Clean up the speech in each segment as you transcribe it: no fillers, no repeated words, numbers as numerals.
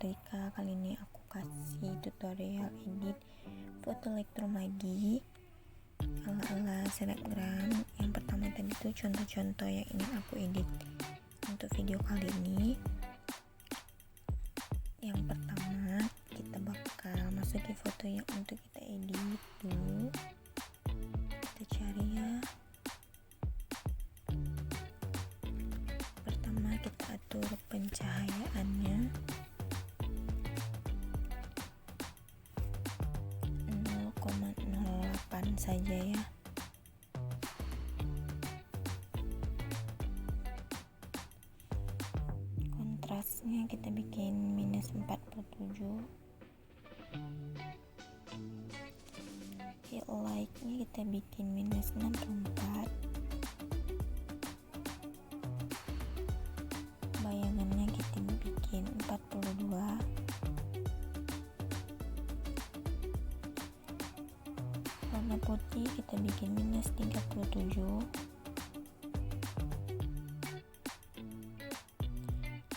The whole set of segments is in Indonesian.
Rika. Kali ini aku kasih tutorial edit foto Lightroom lagi ala-ala selebgram. Yang pertama tadi itu contoh-contoh yang ingin aku edit untuk video kali ini. Yang pertama kita bakal masukin foto yang untuk kita edit dulu. Kita cari ya. Pertama kita atur pencahayaannya 0,08 saja ya. Kontrasnya kita bikin minus 47. Highlightnya kita bikin minus 64. Bayangannya kita bikin 42. Warna putih kita bikin minus 37.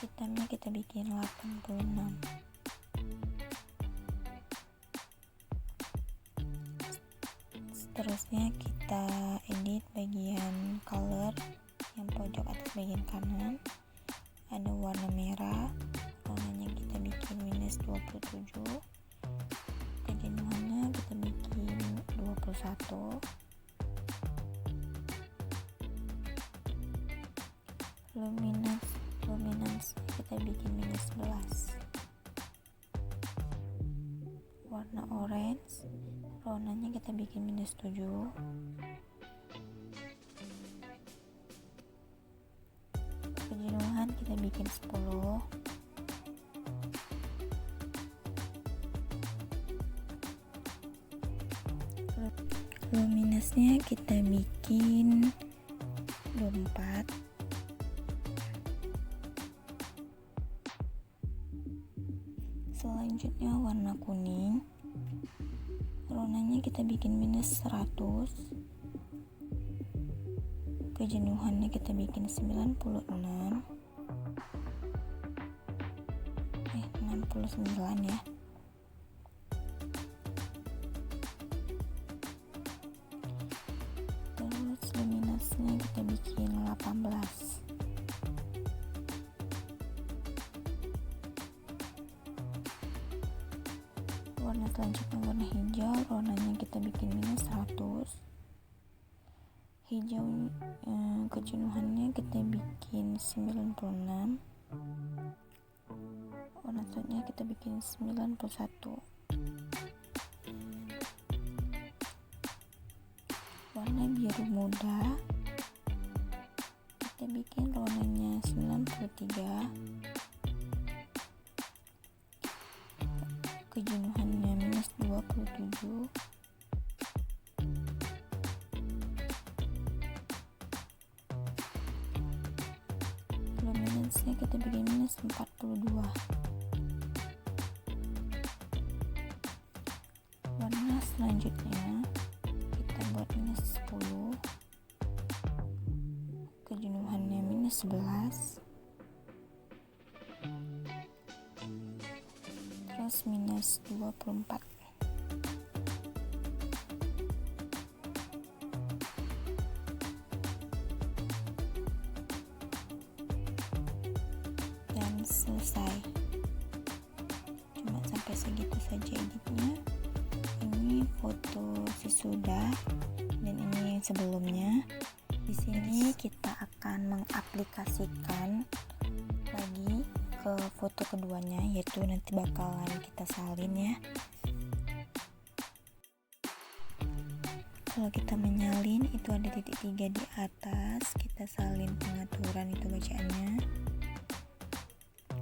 Hitamnya kita bikin 86. Seterusnya kita edit bagian color yang pojok atas bagian kanan. Ada warna merah, warnanya kita bikin minus 27. Kejenuhannya kita bikin 21. Luminance kita bikin minus 11. Warna orange, warnanya kita bikin minus 7. Kejenuhan kita bikin 10. Luminance-nya kita bikin 24. Selanjutnya warna kuning, warnanya kita bikin minus 100. Kejenuhannya kita bikin 69 ya. Terus luminance-nya kita bikin 18. Warna selanjutnya warna hijau, warnanya kita bikin minus 100. Hijau kejenuhannya kita bikin 96. Warna selanjutnya kita bikin 91. Warna biru muda kita bikin warnanya 93. Kejenuhannya minus 27. Luminance-nya kita bikin minus 42. Warna selanjutnya kita buat minus 10. Kejenuhannya minus 11. Terus minus 24. Dan selesai. Cuma sampai segitu saja editnya. Ini foto sesudah dan ini sebelumnya. Di sini kita akan mengaplikasikan lagi ke foto keduanya, yaitu nanti bakalan kita salin ya. Kalau kita menyalin itu ada titik 3 di atas, kita salin pengaturan itu bacaannya,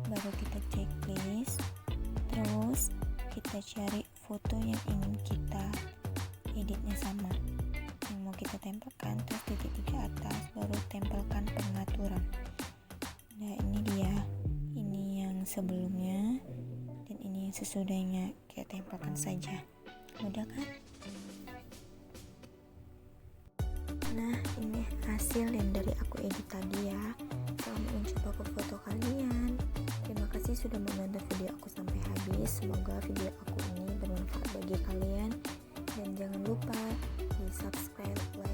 baru kita checklist, terus kita cari foto yang ingin kita editnya sama, yang mau kita tempelkan, terus titik 3 atas, baru tempelkan pengaturan. Nah ini dia, ini yang sebelumnya dan ini yang sesudahnya, kita tempelkan saja. Mudah kan? Nah ini hasil yang dari aku edit tadi ya. Selamat mencoba ke foto kalian. Terima kasih kasih sudah menonton video aku sampai habis. Semoga video aku ini bermanfaat bagi kalian, dan jangan lupa di subscribe, like,